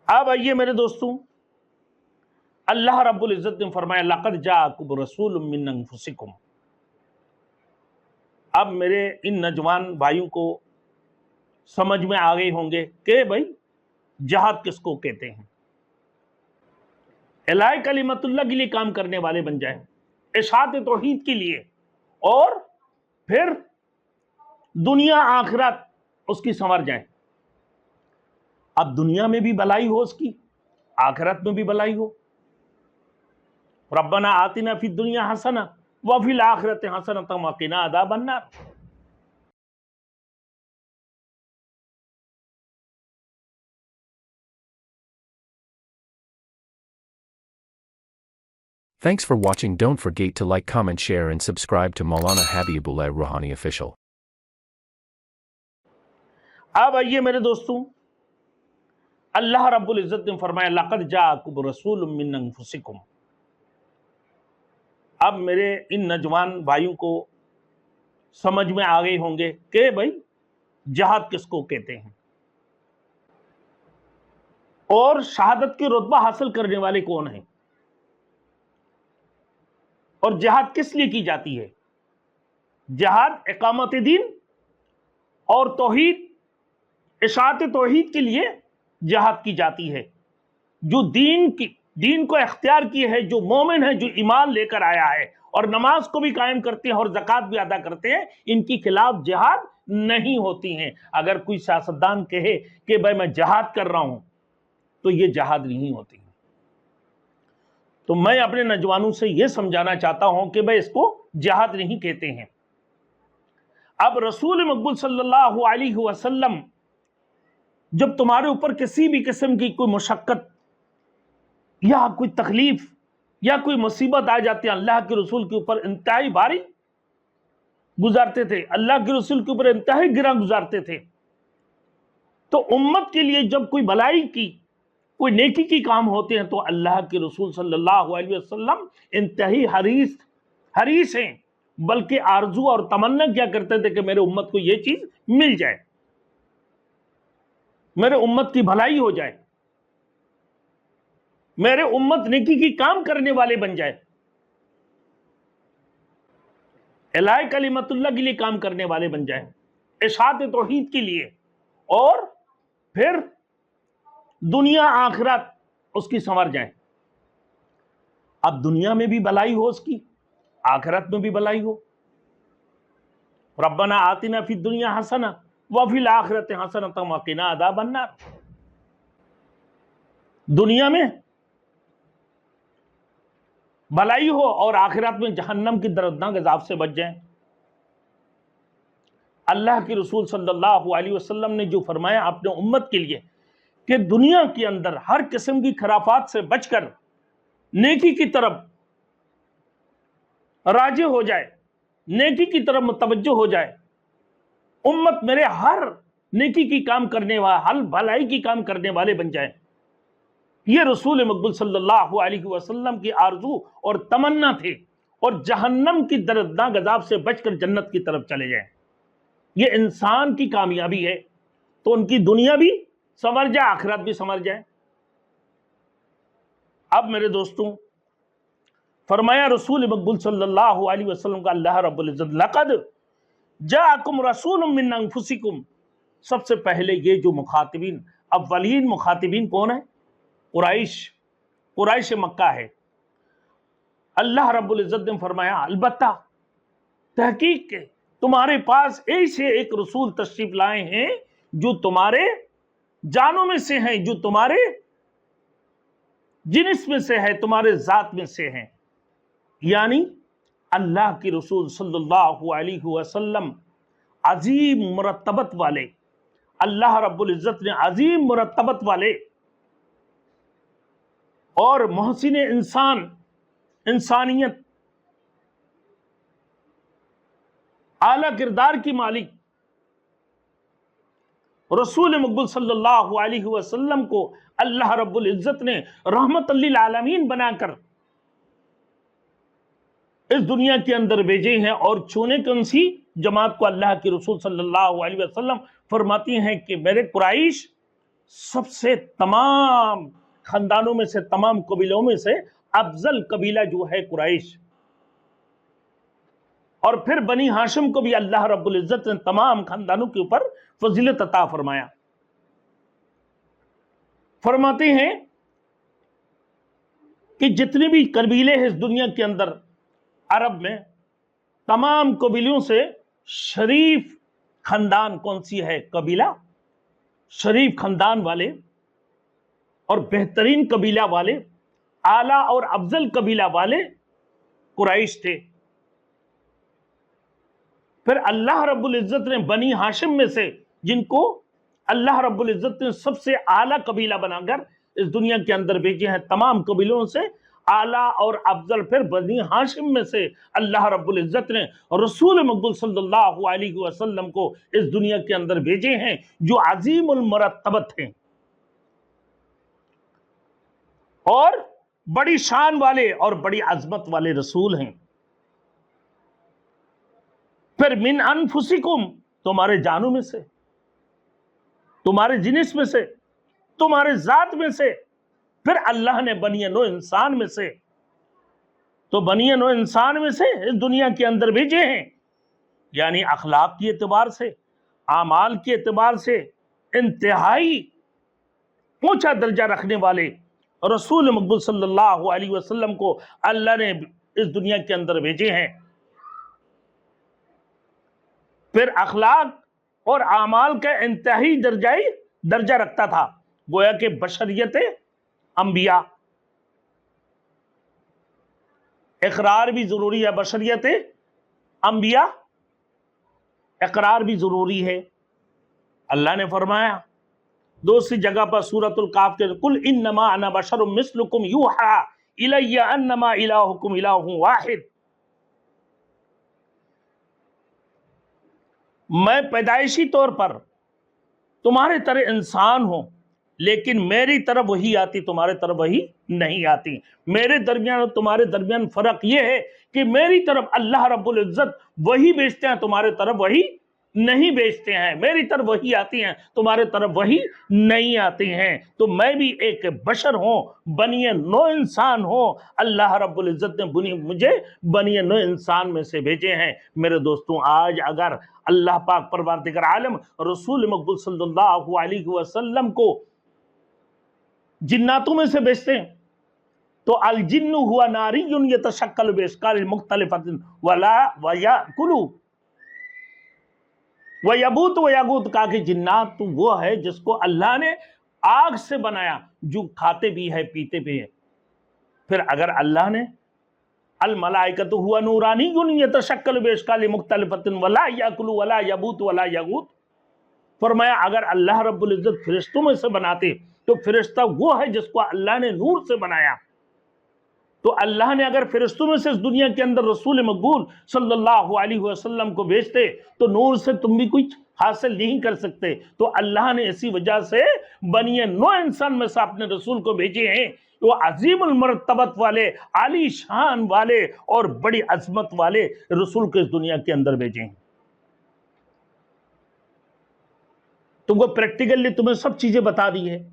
اب آئیے میرے دوستوں، اللہ رب العزت نے فرمایا لَقَدْ جَاءَكُمْ رَسُولٌ مِّنْ أَنفُسِكُمْ۔ اب میرے ان نوجوان بھائیوں کو سمجھ میں آ گئے ہوں گے کہ بھائی جہاد کس کو کہتے ہیں۔ اعلاء کلمت اللہ کے لیے کام کرنے والے بن جائیں، اشاعت توحید کے لیے، اور پھر دنیا آخرت اس کی سنور جائیں۔ اب دنیا میں بھی بھلائی ہو اس کی، آخرت میں بھی بھلائی ہو۔ ربنا آتنا فی الدنیا حسنہ وفی الآخرۃ حسنۃ وقنا عذاب النار۔ Thanks for watching. Don't forget to like, comment, share and subscribe to Maulana Habibullah Rouhani Official. اب آئیے میرے دوستوں، اللہ رب العزت نے فرمایا لَقَدْ جَاءَكُمْ رَسُولٌ مِّنْ أَنفُسِكُمْ۔ اب میرے ان نوجوان بھائیوں کو سمجھ میں آ گئے ہوں گے کہ بھائی جہاد کس کو کہتے ہیں، اور شہادت کی رتبہ حاصل کرنے والے کون ہیں، اور جہاد کس لیے کی جاتی ہے۔ جہاد اقامت دین اور توحید، اشاعت توحید کے لیے جہاد کی جاتی ہے۔ جو دین کو اختیار کیے ہے، جو مومن ہے، جو ایمان لے کر آیا ہے اور نماز کو بھی قائم کرتے ہیں اور زکوٰۃ بھی ادا کرتے ہیں، ان کی خلاف جہاد نہیں ہوتی ہیں۔ اگر کوئی سیاستدان کہے کہ بھائی میں جہاد کر رہا ہوں تو یہ جہاد نہیں ہوتی۔ تو میں اپنے نوجوانوں سے یہ سمجھانا چاہتا ہوں کہ بھائی اس کو جہاد نہیں کہتے ہیں۔ اب رسول مقبول صلی اللہ علیہ وسلم جب تمہارے اوپر کسی بھی قسم کی کوئی مشقت یا کوئی تکلیف یا کوئی مصیبت آ جاتی ہے، اللہ کے رسول کے اوپر انتہائی بھاری گزارتے تھے، اللہ کے رسول کے اوپر انتہائی گراں گزارتے تھے۔ تو امت کے لیے جب کوئی بھلائی کی، کوئی نیکی کی کام ہوتے ہیں تو اللہ کے رسول صلی اللہ علیہ وسلم انتہائی حریص ہیں، بلکہ آرزو اور تمنا کیا کرتے تھے کہ میرے امت کو یہ چیز مل جائے، میرے امت کی بھلائی ہو جائے، میرے امت نیکی کی کام کرنے والے بن جائے، اعلاء کلمت اللہ کے لیے کام کرنے والے بن جائیں، اشاعت توحید کے لیے، اور پھر دنیا آخرت اس کی سنور جائیں۔ اب دنیا میں بھی بھلائی ہو اس کی، آخرت میں بھی بھلائی ہو۔ ربنا آتنا فی الدنیا حسنہ وفی الآخرۃ حسنۃ وقنا عذاب النار۔ دنیا میں بھلائی ہو اور آخرت میں جہنم کی دردناک عذاب سے بچ جائیں۔ اللہ کے رسول صلی اللہ علیہ وسلم نے جو فرمایا اپنے امت کے لیے کہ دنیا کے اندر ہر قسم کی خرافات سے بچ کر نیکی کی طرف راجع ہو جائے، نیکی کی طرف متوجہ ہو جائے، امت میرے ہر نیکی کی کام کرنے والے، ہر بھلائی کی کام کرنے والے بن جائیں۔ یہ رسول مقبول صلی اللہ علیہ وسلم کی آرزو اور تمنا تھے، اور جہنم کی دردناک عذاب سے بچ کر جنت کی طرف چلے جائیں۔ یہ انسان کی کامیابی ہے، تو ان کی دنیا بھی سنور جائے، آخرت بھی سنور جائے۔ اب میرے دوستوں، فرمایا رسول مقبول صلی اللہ علیہ وسلم کا اللہ رب العزت لقد جاءکم رسول من انفسکم۔ سب سے پہلے یہ جو مخاطبین، اولین مخاطبین کون ہیں؟ قریش مکہ ہے۔ اللہ رب العزت نے فرمایا البتہ تحقیق کے تمہارے پاس ایسے ایک رسول تشریف لائے ہیں جو تمہارے جانوں میں سے ہیں، جو تمہارے جنس میں سے ہے، تمہارے ذات میں سے ہیں۔ یعنی اللہ کی رسول صلی اللہ علیہ وسلم عظیم مرتبت والے، اللہ رب العزت نے عظیم مرتبت والے اور محسن انسانیت، اعلیٰ کردار کی مالک رسول مقبول صلی اللہ علیہ وسلم کو اللہ رب العزت نے رحمت للعالمین بنا کر اس دنیا کے اندر بھیجے ہیں۔ اور چھونے کون سی جماعت کو اللہ کے رسول صلی اللہ علیہ وسلم فرماتی ہیں کہ میرے قریش سب سے تمام خاندانوں میں سے، تمام قبیلوں میں سے افضل قبیلہ جو ہے قریش، اور پھر بنی ہاشم کو بھی اللہ رب العزت نے تمام خاندانوں کے اوپر فضیلت عطا فرمایا۔ فرماتے ہیں کہ جتنے بھی قبیلے ہیں اس دنیا کے اندر عرب میں، تمام قبیلوں سے شریف خاندان کون سی ہے؟ قبیلہ شریف خاندان والے اور بہترین قبیلہ والے، اعلیٰ اور افضل قبیلہ والے قریش تھے۔ پھر اللہ رب العزت نے بنی ہاشم میں سے، جن کو اللہ رب العزت نے سب سے اعلیٰ قبیلہ بنا کر اس دنیا کے اندر بھیجے ہیں، تمام قبیلوں سے اعلیٰ اور افضل پھر بنی ہاشم میں سے اللہ رب العزت نے رسول مقبول صلی اللہ علیہ وسلم کو اس دنیا کے اندر بھیجے ہیں، جو عظیم المرتبت ہیں اور بڑی شان والے اور بڑی عظمت والے رسول ہیں۔ پھر من انفسکم، تمہارے جانوں میں سے، تمہارے جنس میں سے، تمہارے ذات میں سے، پھر اللہ نے بنی نوع انسان میں سے، تو بنی نوع انسان میں سے اس دنیا کے اندر بھیجے ہیں، یعنی اخلاق کے اعتبار سے، اعمال کے اعتبار سے انتہائی اونچا درجہ رکھنے والے رسول مقبول صلی اللہ علیہ وسلم کو اللہ نے اس دنیا کے اندر بھیجے ہیں۔ پھر اخلاق اور اعمال کا انتہائی درجہ رکھتا تھا، گویا کہ بشریت انبیاء، اقرار بھی ضروری ہے، بشریت انبیاء اقرار بھی ضروری ہے۔ اللہ نے فرمایا دوسری جگہ پر سورۃ القاف کے قل انما انا بشر مثلکم یوحی الی انما الہکم الہ واحد، میں پیدائشی طور پر تمہارے طرح انسان ہوں، لیکن میری طرف وہی آتی، تمہارے طرف وہی نہیں آتی۔ میرے درمیان اور تمہارے درمیان فرق یہ ہے کہ میری طرف اللہ رب العزت وہی بھیجتے ہیں، تمہارے طرف وہی نہیں بھیجتے ہیں، میری طرف وہی آتی ہیں، تمہارے طرف وہی نہیں آتی ہیں۔ تو میں بھی ایک بشر ہوں، بنی نوع انسان ہوں، اللہ رب العزت نے مجھے بنی نوع انسان میں سے بھیجے ہیں۔ میرے دوستوں، آج اگر اللہ پاک پروردگار عالم رسول مقبول صلی اللہ علیہ وسلم کو جناتوں میں سے بھیجتے ہیں، تو الجن ہوا ناری یتشکل باشکال مختلفۃ ویاکل ویبوت ویغوت، کہا کہ جنات تو وہ ہے جس کو اللہ نے آگ سے بنایا، جو کھاتے بھی ہے پیتے بھی ہے۔ پھر اگر اللہ نے الملائکۃ ہوا نورانی یتشکل باشکال مختلفۃ ولا یاکل ولا یبوت ولا یغوت، فرمایا اگر اللہ رب العزت فرشتوں میں سے بناتے تو فرشتہ وہ ہے جس کو اللہ نے نور سے بنایا۔ تو اللہ نے اگر فرشتوں میں سے اس دنیا کے اندر رسول مقبول صلی اللہ علیہ وسلم کو بھیجتے تو نور سے تم بھی کچھ حاصل نہیں کر سکتے۔ تو اللہ نے اسی وجہ سے بنی نوع انسان میں سے اپنے رسول کو بھیجے ہیں، وہ عظیم المرتبت والے، عالی شان والے اور بڑی عظمت والے رسول کو اس دنیا کے اندر بھیجے ہیں۔ تم کو پریکٹیکلی تمہیں سب چیزیں بتا دی ہے۔